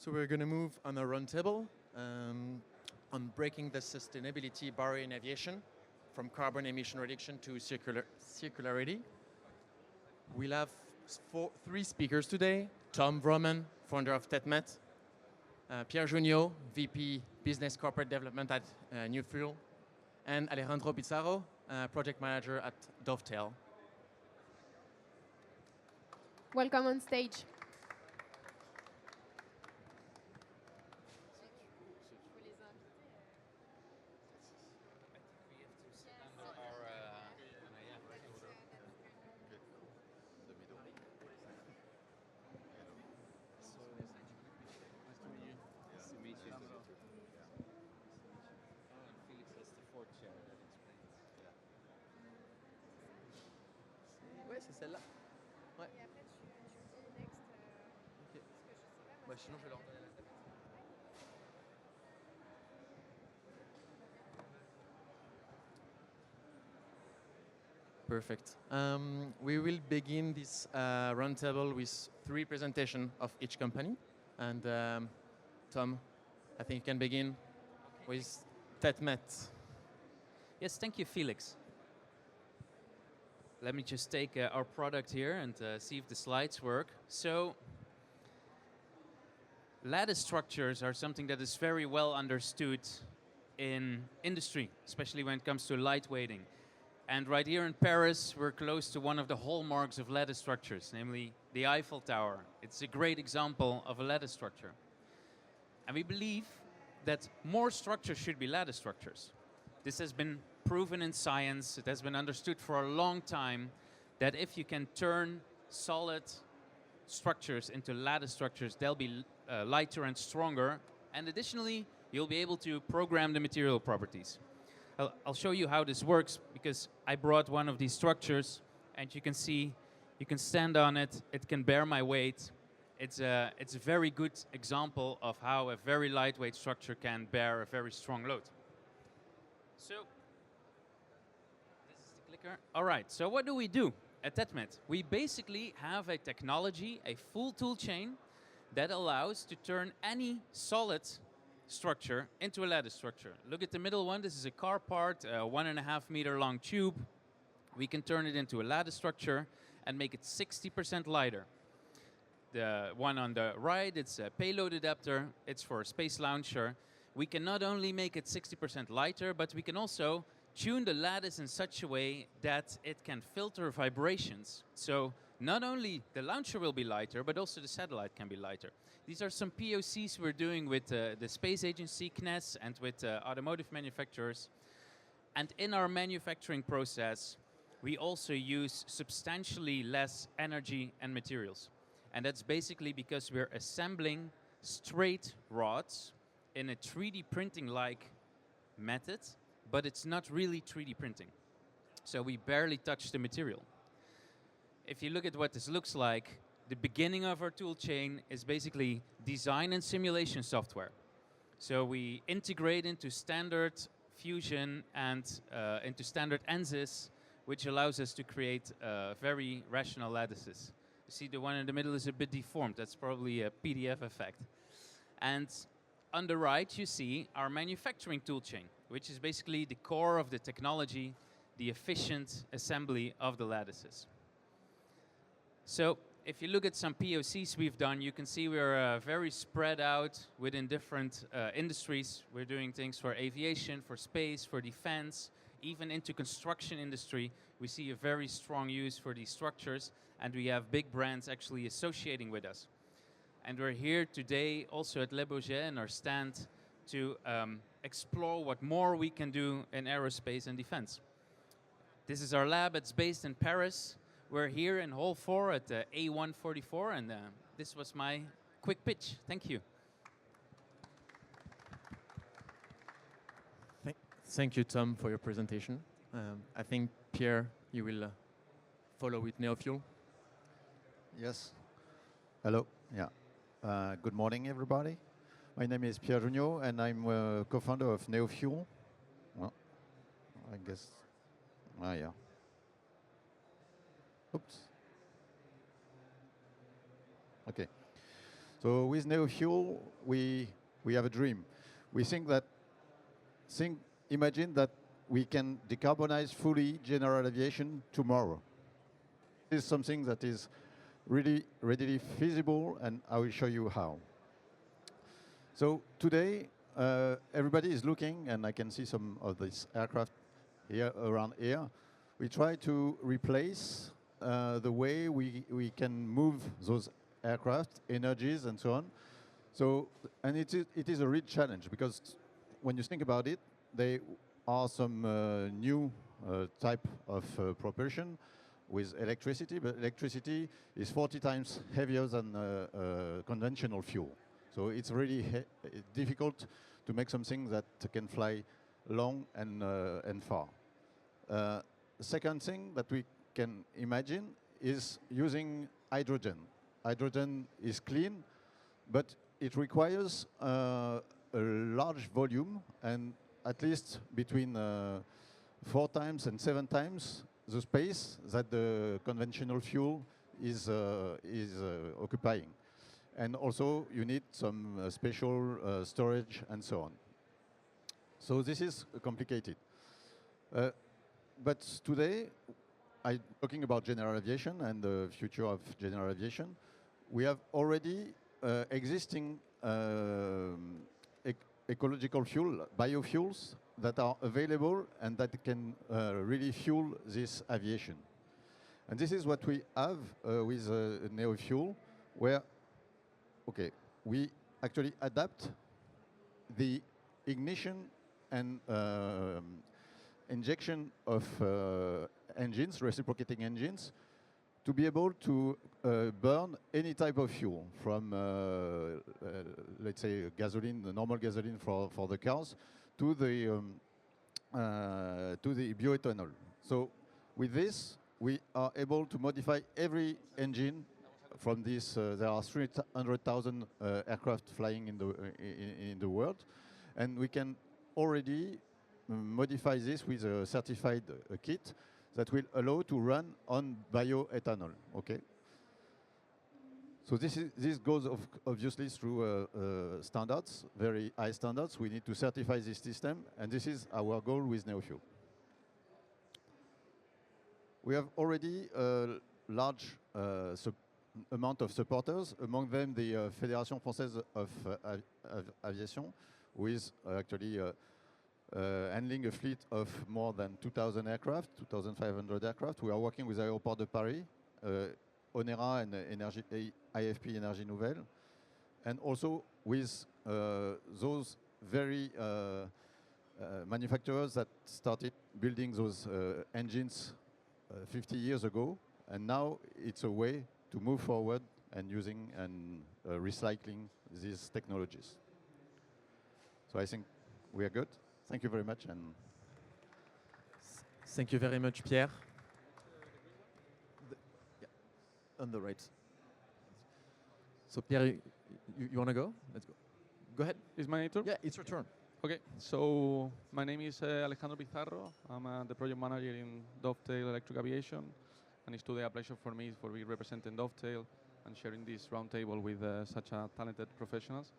So we're going to move on a roundtable on breaking the sustainability barrier in aviation, from carbon emission reduction to circularity. We'll have three speakers today. Tom Vroman, founder of TETMET, Pierre Junio, VP Business Corporate Development at New Fuel, and Alejandro Pizarro, project manager at Dovetail. Welcome on stage. Ouais, c'est celle-là. Ouais. Et après, tu dis next. Ok. Bah, sinon, je vais leur donner la tête. Perfect. We will begin this roundtable with three presentations of each company. And Tom, I think you can begin with TETMET. Yes, thank you, Felix. Let me just take our product here and see if the slides work. So, lattice structures are something that is very well understood in industry, especially when it comes to lightweighting. And right here in Paris, we're close to one of the hallmarks of lattice structures, namely the Eiffel Tower. It's a great example of a lattice structure. And we believe that more structures should be lattice structures. This has been proven in science. It has been understood for a long time that if you can turn solid structures into lattice structures, they'll be lighter and stronger. And additionally, you'll be able to program the material properties. I'll show you how this works because I brought one of these structures and you can see, you can stand on it, it can bear my weight. It's a very good example of how a very lightweight structure can bear a very strong load. So, this is the clicker. All right, so what do we do at TETMET? We basically have a technology, a full tool chain that allows to turn any solid structure into a lattice structure. Look at the middle one. This is a car part, a 1.5 meter long tube. We can turn it into a lattice structure and make it 60% lighter. The one on the right, it's a payload adapter. It's for a space launcher. We can not only make it 60% lighter, but we can also tune the lattice in such a way that it can filter vibrations. So not only the launcher will be lighter, but also the satellite can be lighter. These are some POCs we're doing with the Space Agency, CNES, and with automotive manufacturers. And in our manufacturing process, we also use substantially less energy and materials. And that's basically because we're assembling straight rods in a 3D printing-like method, but it's not really 3D printing. So we barely touch the material. If you look at what this looks like, the beginning of our tool chain is basically design and simulation software. So we integrate into standard Fusion and into standard ANSYS, which allows us to create very rational lattices. You see the one in the middle is a bit deformed. That's probably a PDF effect. And on the right, you see our manufacturing tool chain, which is basically the core of the technology, the efficient assembly of the lattices. So if you look at some POCs we've done, you can see we're very spread out within different industries. We're doing things for aviation, for space, for defense, even into construction industry. We see a very strong use for these structures, and we have big brands actually associating with us. And we're here today also at Le Bourget in our stand to explore what more we can do in aerospace and defense. This is our lab. It's based in Paris. We're here in Hall 4 at A144, and this was my quick pitch. Thank you. Thank you, Tom, for your presentation. I think, Pierre, you will follow with NeoFuel. Yes. Hello. Yeah. Good morning, everybody. My name is Pierre Junio, and I'm co-founder of NeoFuel. Well, I guess. Yeah. Oops. Okay. So with NeoFuel, we have a dream. We think that, imagine that we can decarbonize fully general aviation tomorrow. This is something that is really readily feasible, and I will show you how. So today, everybody is looking, and I can see some of these aircraft here around here. We try to replace the way we can move those aircraft, energies, and so on. So, and it is a real challenge, because when you think about it, there are some new type of propulsion with electricity, but electricity is 40 times heavier than conventional fuel. So it's really difficult to make something that can fly long and far. Second thing that we can imagine is using hydrogen. Hydrogen is clean, but it requires a large volume, and at least between 4 times and 7 times the space that the conventional fuel is occupying. And also you need some special storage and so on. So this is complicated. But today, I'm talking about general aviation and the future of general aviation. We have already existing ecological fuel, biofuels, that are available and that can really fuel this aviation. And this is what we have with NeoFuel, where, okay, we actually adapt the ignition and injection of engines, reciprocating engines, to be able to burn any type of fuel, from, let's say, gasoline, the normal gasoline for the cars, to the bioethanol. So with this, we are able to modify every engine from this. There are 300,000 aircraft flying in the world, and we can already modify this with a certified kit that will allow to run on bioethanol. Okay. So this goes obviously through standards, very high standards. We need to certify this system, and this is our goal with NeoFuel. We have already a large amount of supporters, among them the Fédération Française of Aviation, who is actually handling a fleet of more than 2,000 aircraft, 2,500 aircraft. We are working with Aéroport de Paris, Onera and IFP Énergie Nouvelle, and also with those very manufacturers that started building those engines 50 years ago, and now it's a way to move forward and using and recycling these technologies. So I think we are good. Thank you very much. And thank you very much, Pierre. Yeah, on the right. So Pierre, you want to go? Let's go. Go ahead. Is my turn? Yeah, it's your turn. Okay, so my name is Alejandro Pizarro. I'm the project manager in Dovetail Electric Aviation, and it's today a pleasure for me for be representing Dovetail and sharing this roundtable with such talented professionals.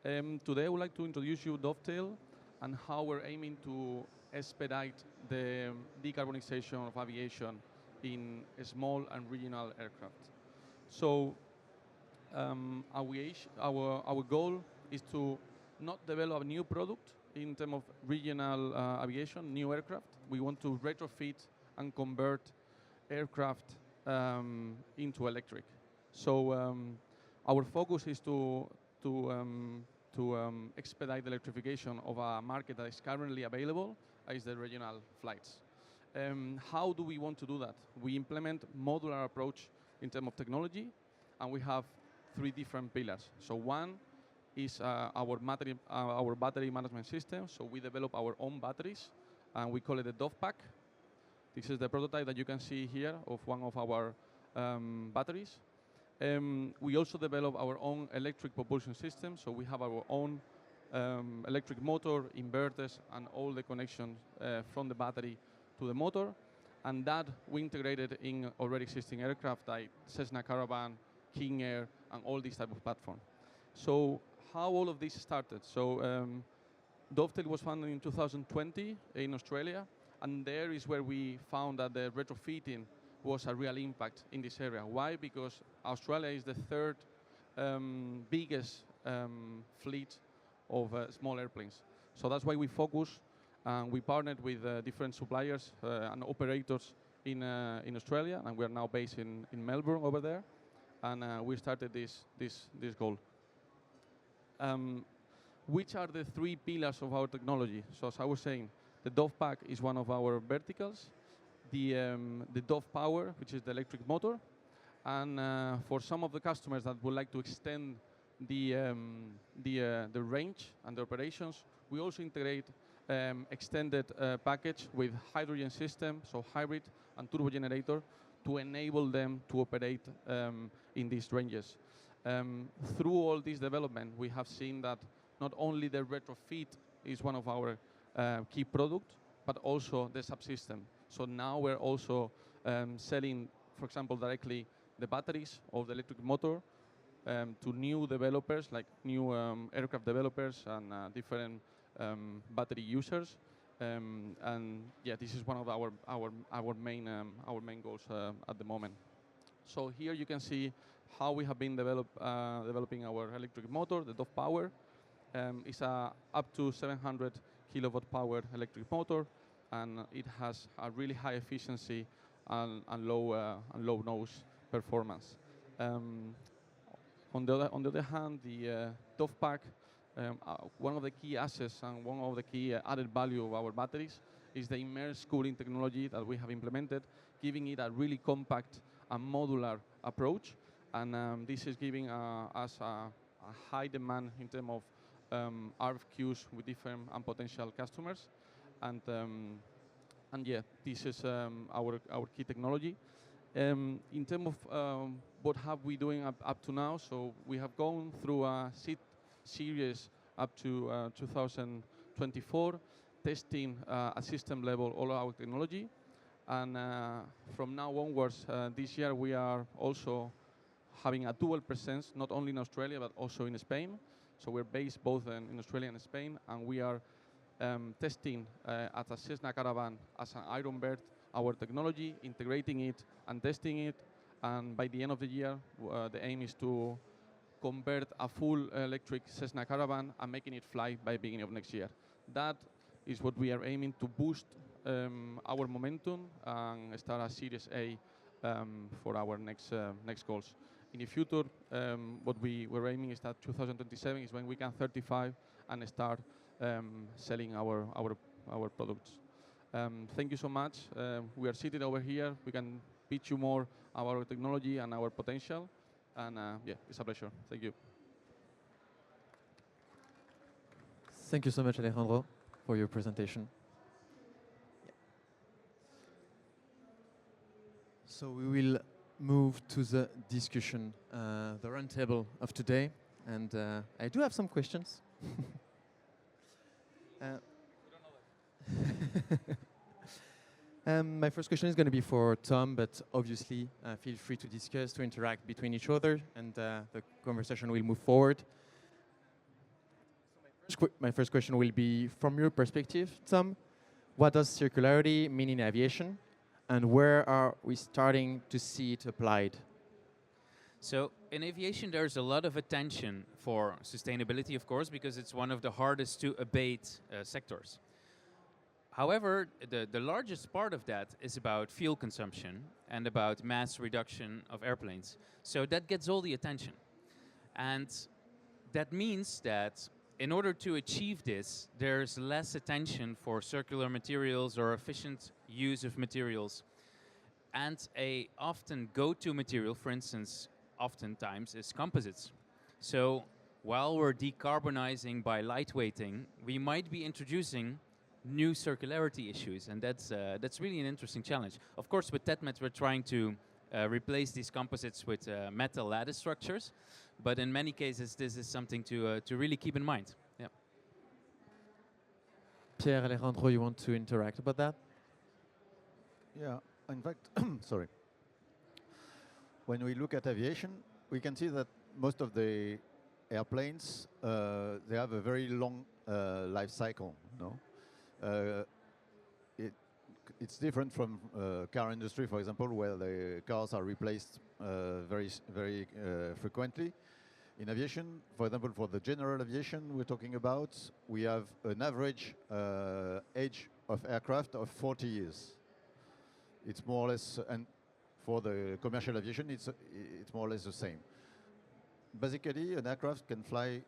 Today I would like to introduce you Dovetail and how we're aiming to expedite the decarbonization of aviation in small and regional aircraft. So our goal is to not develop a new product in terms of regional aviation, new aircraft. We want to retrofit and convert aircraft into electric. So our focus is to expedite the electrification of a market that is currently available, is the regional flights. How do we want to do that? We implement modular approach in terms of technology, and we have 3 different pillars. So one is our battery management system. So we develop our own batteries, and we call it the DovPack. This is the prototype that you can see here of one of our batteries. We also develop our own electric propulsion system. So we have our own electric motor, inverters, and all the connections from the battery to the motor. And that we integrated in already existing aircraft like Cessna Caravan, King Air, and all these type of platforms. So how all of this started? So Dovetail was founded in 2020 in Australia, and there is where we found that the retrofitting was a real impact in this area. Why? Because Australia is the third biggest fleet of small airplanes. So that's why we focus. We partnered with different suppliers and operators in Australia, and we are now based in Melbourne over there. And we started this goal. Which are the three pillars of our technology? So as I was saying, the Dove Pack is one of our verticals. The Dove Power, which is the electric motor. And for some of the customers that would like to extend the range and the operations, we also integrate extended package with hydrogen system, so hybrid and turbo generator, to enable them to operate in these ranges. Through all this development, we have seen that not only the retrofit is one of our key products, but also the subsystem. So now we're also selling, for example, directly the batteries of the electric motor to new developers, like new aircraft developers and different battery users. And yeah, this is one of our main goals at the moment. So here you can see how we have been developing our electric motor, the Dove Power. It's a up to 700 kilowatt power electric motor, and it has a really high efficiency and low nose performance. On the other hand, the Dove Pack, one of the key assets and one of the key added value of our batteries is the immersed cooling technology that we have implemented, giving it a really compact and modular approach. And this is giving us a high demand in terms of RFQs with different and potential customers. And yeah, this is our key technology. In terms of what have we doing up to now, so we have gone through a seed series up to 2024, testing at system level all our technology. And from now onwards, this year we are also having a dual presence, not only in Australia, but also in Spain. So we're based both in Australia and Spain, and we are testing at a Cessna Caravan as an Iron Bird our technology, integrating it and testing it. And by the end of the year, the aim is to convert a full electric Cessna Caravan and making it fly by beginning of next year. That is what we are aiming to boost our momentum and start a Series A for our next goals. In the future, what we were aiming is that 2027 is when we can certify and start selling our products. Thank you so much. We are seated over here. We can pitch you more about our technology and our potential. And yeah, it's a pleasure. Thank you. Thank you so much, Alejandro, for your presentation. So we will move to the discussion, the roundtable of today. And I do have some questions. My first question is going to be for Tom, but obviously feel free to discuss, to interact between each other, and the conversation will move forward. My first question will be, from your perspective, Tom, what does circularity mean in aviation, and where are we starting to see it applied? So in aviation, there's a lot of attention for sustainability, of course, because it's one of the hardest to abate sectors. However, the largest part of that is about fuel consumption and about mass reduction of airplanes. So that gets all the attention. And that means that in order to achieve this, there's less attention for circular materials or efficient use of materials. And a often go-to material, for instance, oftentimes is composites. So while we're decarbonizing by lightweighting, we might be introducing new circularity issues, and that's really an interesting challenge. Of course, with TEDMET, we're trying to replace these composites with metal lattice structures, but in many cases, this is something to really keep in mind. Yeah. Pierre, Alejandro, you want to interact about that? Yeah, in fact, sorry. When we look at aviation, we can see that most of the airplanes, they have a very long life cycle. No, it, it's different from car industry, for example, where the cars are replaced very frequently. In aviation, for example, for the general aviation we're talking about, we have an average age of aircraft of 40 years. It's more or less, and for the commercial aviation, it's more or less the same. Basically, an aircraft can fly,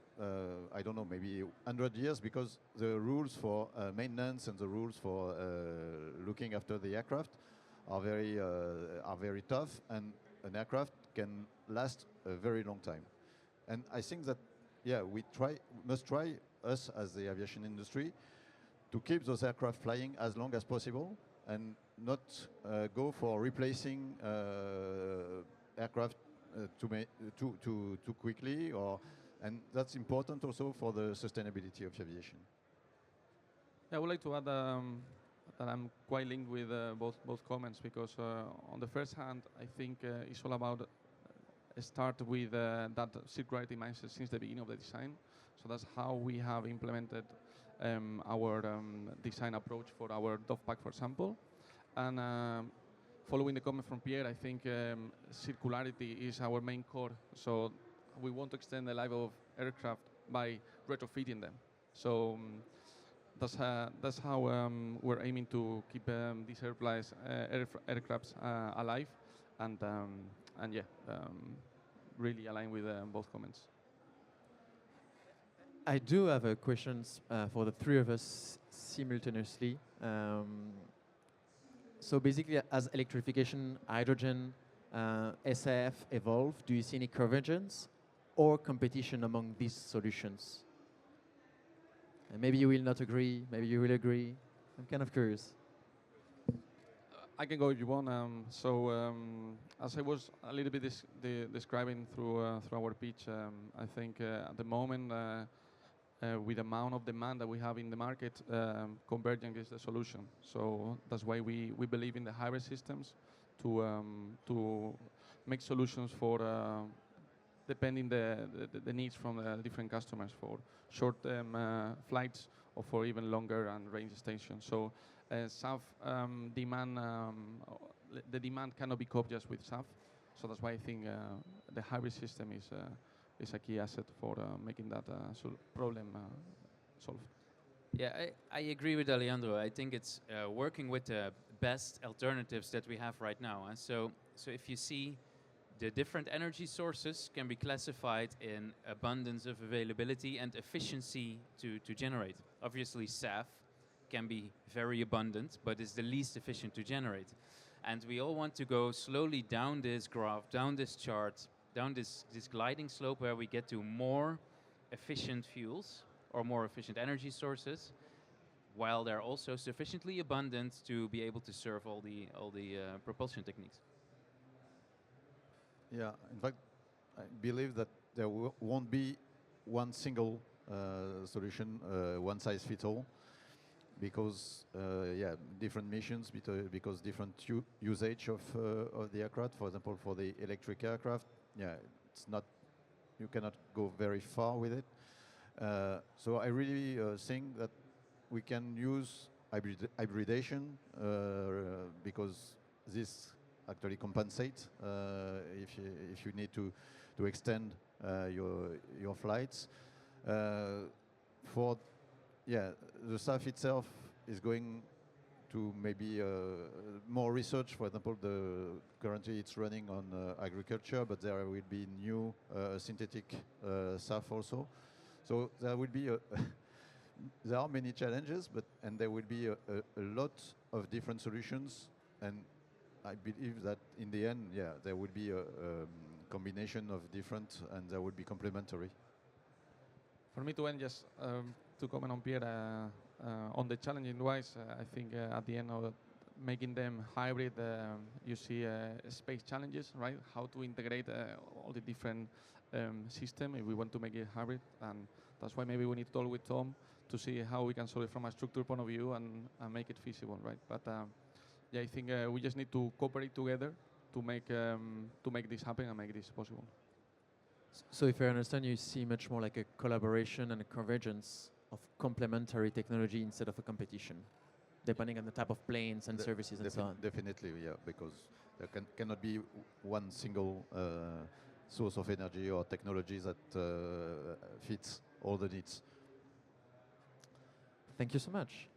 I don't know, maybe 100 years, because the rules for maintenance and the rules for looking after the aircraft are very tough, and an aircraft can last a very long time. And I think that, yeah, we must try, us as the aviation industry, to keep those aircraft flying as long as possible, and not go for replacing aircraft too quickly, and that's important also for the sustainability of aviation. I would like to add that I'm quite linked with both comments, because on the first hand, I think it's all about start with that circularity mindset since the beginning of the design. So that's how we have implemented our design approach for our dove pack, for example. And following the comment from Pierre, I think circularity is our main core. So we want to extend the life of aircraft by retrofitting them. So that's how we're aiming to keep these aircrafts alive, and yeah, really align with both comments. I do have a questions for the three of us simultaneously. So basically, as electrification, hydrogen, SAF evolve, do you see any convergence or competition among these solutions? And maybe you will not agree, maybe you will agree. I'm kind of curious. I can go if you want. As I was a little bit describing through our pitch, I think at the moment, with the amount of demand that we have in the market, convergence is the solution. So that's why we believe in the hybrid systems to make solutions for depending the needs from the different customers for short-term flights or for even longer and range stations. So SAF demand, the demand cannot be coped just with SAF. So that's why I think the hybrid system is a key asset for making that problem solved. Yeah, I agree with Alejandro. I think it's working with the best alternatives that we have right now. And so if you see, the different energy sources can be classified in abundance of availability and efficiency to generate. Obviously, SAF can be very abundant, but is the least efficient to generate. And we all want to go slowly down this graph, down this chart, down this gliding slope where we get to more efficient fuels or more efficient energy sources, while they're also sufficiently abundant to be able to serve all the propulsion techniques. Yeah, in fact, I believe that there won't be one single solution, one size fits all, because different missions, because different usage of the aircraft. For example, for the electric aircraft, it's not, you cannot go very far with it. So I really think that we can use hybridization because this actually compensates if you need to extend your flights. For the SAF itself is going to maybe more research. For example, currently it's running on agriculture, but there will be new synthetic SAF also. So there will be there are many challenges, and there will be a lot of different solutions, and I believe that in the end, there will be a combination of different, and there will be complementary. For me to end, just to comment on Pierre, on the challenging wise, I think at the end of making them hybrid, you see space challenges, right? How to integrate all the different systems if we want to make it hybrid, and that's why maybe we need to talk with Tom to see how we can solve it from a structure point of view and make it feasible, right? But I think we just need to cooperate together to make this happen and make this possible. So if I understand, you see much more like a collaboration and a convergence of complementary technology instead of a competition, depending on the type of planes and services and so on. Definitely, yeah, because there cannot be one single source of energy or technology that fits all the needs. Thank you so much.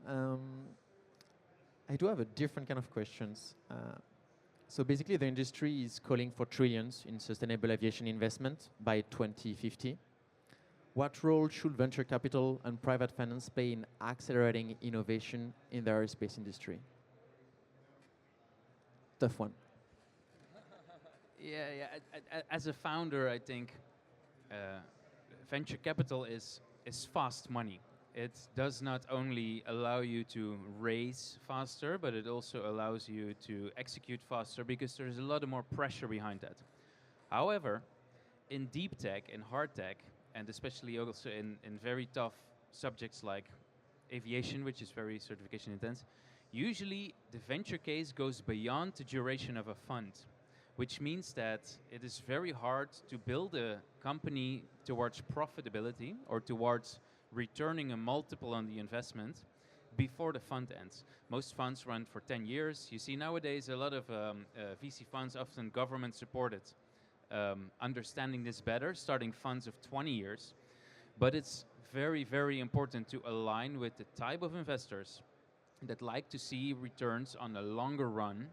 I do have a different kind of questions. So basically, the industry is calling for trillions in sustainable aviation investment by 2050. What role should venture capital and private finance play in accelerating innovation in the aerospace industry? Tough one. Yeah. As a founder, I think venture capital is fast money. It does not only allow you to raise faster, but it also allows you to execute faster because there's a lot more pressure behind that. However, in deep tech, in hard tech, and especially also in very tough subjects like aviation, which is very certification intense, usually the venture case goes beyond the duration of a fund, which means that it is very hard to build a company towards profitability or towards returning a multiple on the investment before the fund ends. Most funds run for 10 years. You see nowadays a lot of VC funds, often government supported, understanding this better, starting funds of 20 years. But it's very, very important to align with the type of investors that like to see returns on a longer run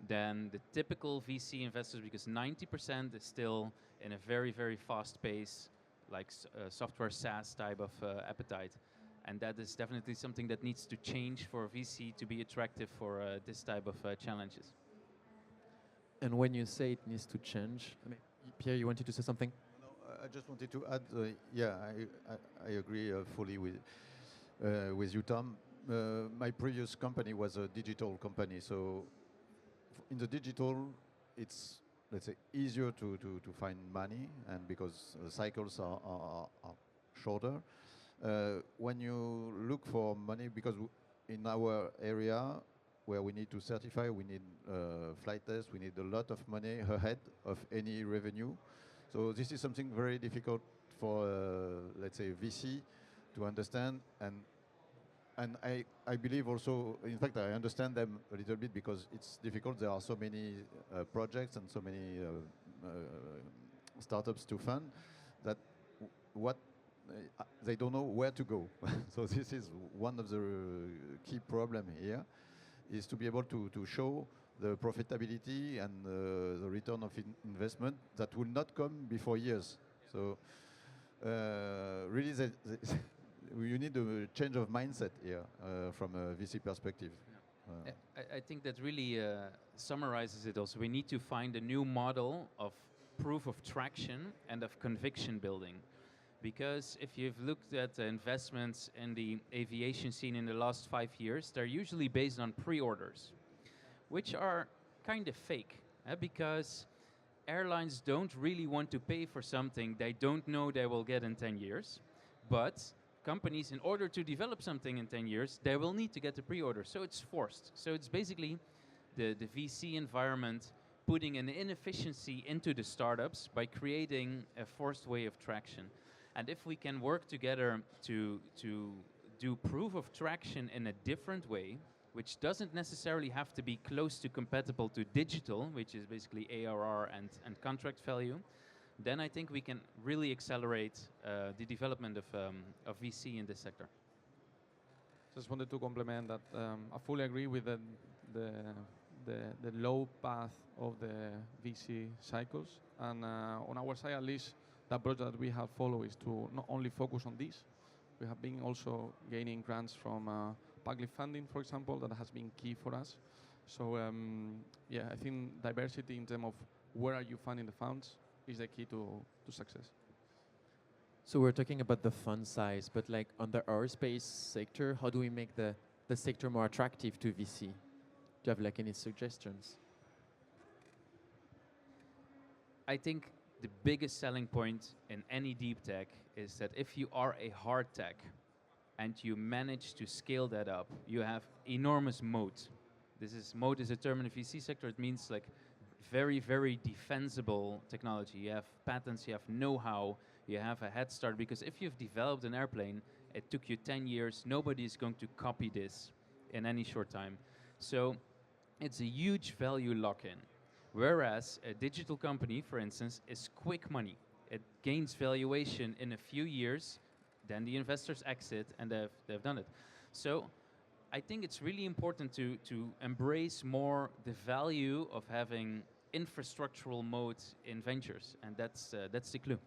than the typical VC investors, because 90% is still in a very, very fast pace, like software SaaS type of appetite. And that is definitely something that needs to change for VC to be attractive for this type of challenges. And when you say it needs to change, I mean, Pierre, you wanted to say something? No, I just wanted to add, I agree fully with you, Tom. My previous company was a digital company, so in the digital, it's, let's say, easier to find money, and because the cycles are shorter. When you look for money, because in our area where we need to certify, we need flight tests, we need a lot of money ahead of any revenue. So this is something very difficult for, let's say, VC to understand, and I believe also, in fact, I understand them a little bit because it's difficult. There are so many projects and so many startups to fund that they don't know where to go. So this is one of the key problem here, is to be able to show the profitability and the return of investment that will not come before years. So really, you need a change of mindset here from a VC perspective. I think that really summarizes it also. We need to find a new model of proof of traction and of conviction building. Because if you've looked at the investments in the aviation scene in the last 5 years, they're usually based on pre-orders, which are kind of fake, because airlines don't really want to pay for something they don't know they will get in 10 years. But companies, in order to develop something in 10 years, they will need to get the pre-order. So it's forced. So it's basically the VC environment putting an inefficiency into the startups by creating a forced way of traction. And if we can work together to do proof of traction in a different way, which doesn't necessarily have to be close to compatible to digital, which is basically ARR and contract value, then I think we can really accelerate the development of VC in this sector. Just wanted to complement that. I fully agree with the low path of the VC cycles, and on our side at least, the approach that we have followed is to not only focus on this. We have been also gaining grants from public funding, for example, that has been key for us. So yeah, I think diversity in terms of where are you funding the funds is the key to success. So we're talking about the fund size, but like on the aerospace sector, how do we make the sector more attractive to VC? Do you have like any suggestions? I think the biggest selling point in any deep tech is that if you are a hard tech and you manage to scale that up, you have enormous moat. Moat is a term in the VC sector. It means like very, very defensible technology. You have patents, you have know-how, you have a head start, because if you've developed an airplane, it took you 10 years, nobody is going to copy this in any short time. So it's a huge value lock-in. Whereas a digital company, for instance, is quick money. It gains valuation in a few years, then the investors exit, and they've done it. So I think it's really important to embrace more the value of having infrastructural modes in ventures, and that's the clue.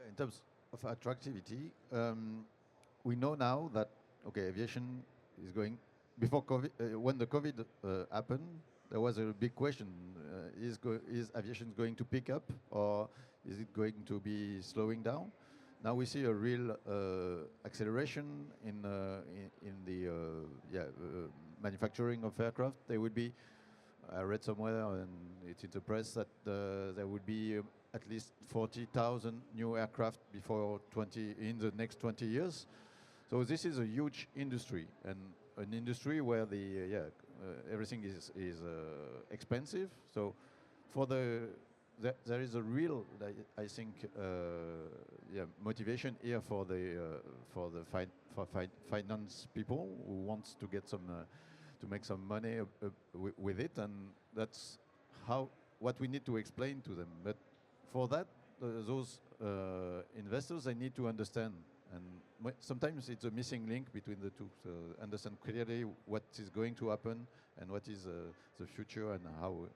In terms of attractivity, we know now that aviation is going. Before COVID, when the COVID happened, there was a big question: is aviation going to pick up, or is it going to be slowing down? Now we see a real acceleration in the manufacturing of aircraft. There would be, I read somewhere, and it's in the press, that there would be at least 40,000 new aircraft in the next 20 years. So this is a huge industry, and an industry where everything is expensive. So for there is a real, I think, motivation here for the finance people who wants to get some to make some money with it, and that's what we need to explain to them. But for that, those investors, they need to understand, and sometimes it's a missing link between the two. So understand clearly what is going to happen and what is the future and how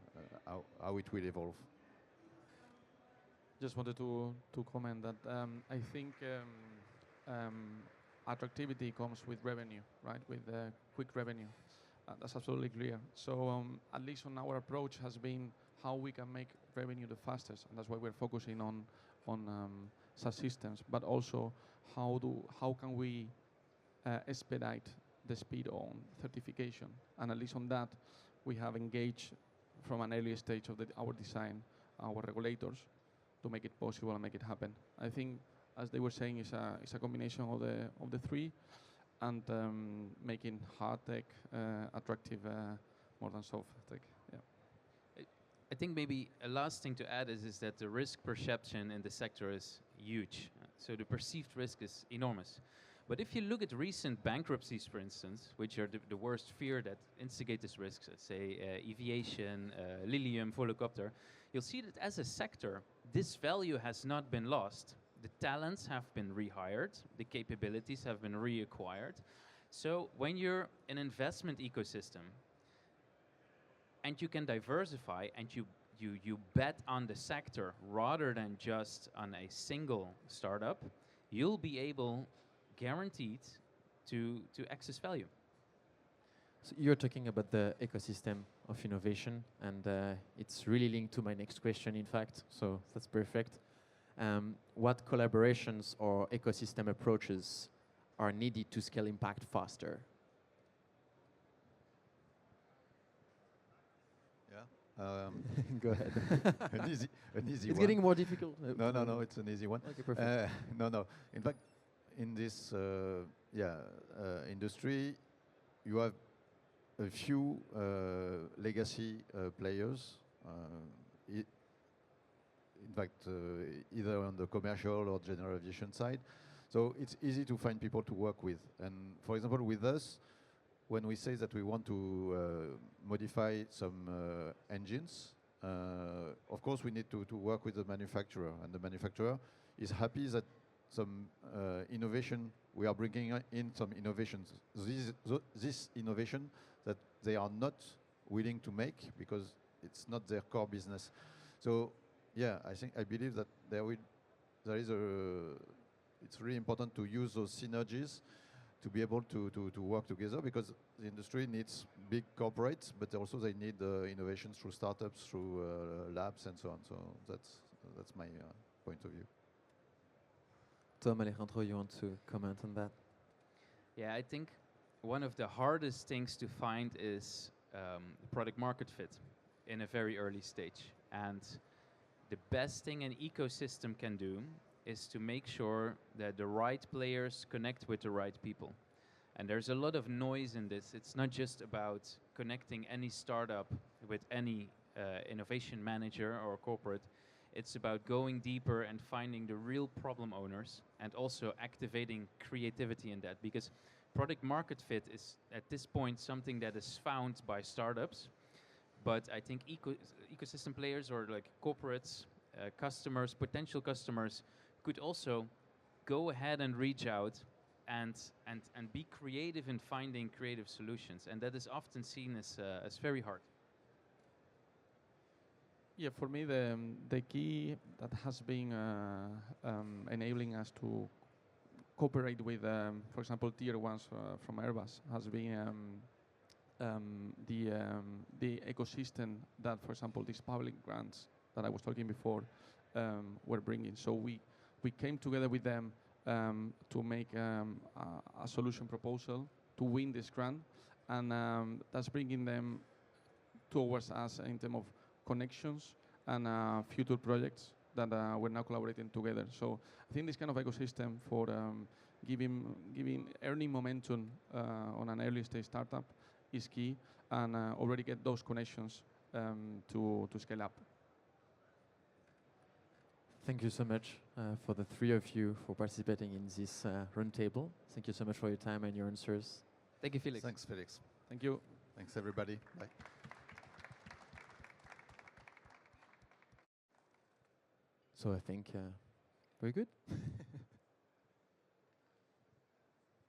it will evolve. Just wanted to comment that I think attractivity comes with revenue, right? With quick revenue. That's absolutely clear. So at least on our approach has been how we can make revenue the fastest, and that's why we're focusing on SaaS systems, but also how can we expedite the speed on certification, and at least on that we have engaged from an early stage of our design, our regulators, to make it possible and make it happen. I think, as they were saying, it's a combination of the three, and making hard tech attractive more than soft tech. Yeah. I think maybe a last thing to add is that the risk perception in the sector is huge. So the perceived risk is enormous. But if you look at recent bankruptcies, for instance, which are the worst fear that instigate this risk, let's say aviation, Lilium, Volocopter, you'll see that as a sector, this value has not been lost. The talents have been rehired, the capabilities have been reacquired. So when you're an investment ecosystem and you can diversify and you bet on the sector rather than just on a single startup, you'll be able, guaranteed, to access value. So you're talking about the ecosystem of innovation, and it's really linked to my next question, in fact, so that's perfect. What collaborations or ecosystem approaches are needed to scale impact faster? Go ahead. an easy It's one. getting more difficult. No, it's an easy one. Okay, perfect. No. In fact, in this industry, you have a few legacy players. In fact, either on the commercial or general aviation side. So it's easy to find people to work with. And for example, with us, when we say that we want to modify some engines, of course we need to work with the manufacturer, and the manufacturer is happy that some innovation, we are bringing in some innovations. This innovation that they are not willing to make because it's not their core business. So yeah, I believe that it's really important to use those synergies to be able to work together, because the industry needs big corporates, but also they need innovations through startups, through labs, and so on. So that's my point of view. Tom, Alejandro, you want to comment on that? Yeah, I think one of the hardest things to find is product market fit in a very early stage. And the best thing an ecosystem can do is to make sure that the right players connect with the right people. And there's a lot of noise in this. It's not just about connecting any startup with any innovation manager or corporate. It's about going deeper and finding the real problem owners and also activating creativity in that, because product market fit is at this point something that is found by startups, but I think ecosystem players or like corporates, customers, potential customers could also go ahead and reach out and be creative in finding creative solutions, and that is often seen as very hard. Yeah, for me, the key that has been enabling us to cooperate with, for example, tier ones from Airbus has been the ecosystem that, for example, these public grants that I was talking before were bringing. So we came together with them to make a solution proposal to win this grant, and that's bringing them towards us in terms of connections and future projects that we're now collaborating together. So I think this kind of ecosystem for giving earning momentum on an early stage startup is key, and already get those connections to scale up. Thank you so much for the three of you for participating in this roundtable. Thank you so much for your time and your answers. Thank you, Felix. Thanks, Felix. Thank you. Thanks, everybody. Bye. So I think very good.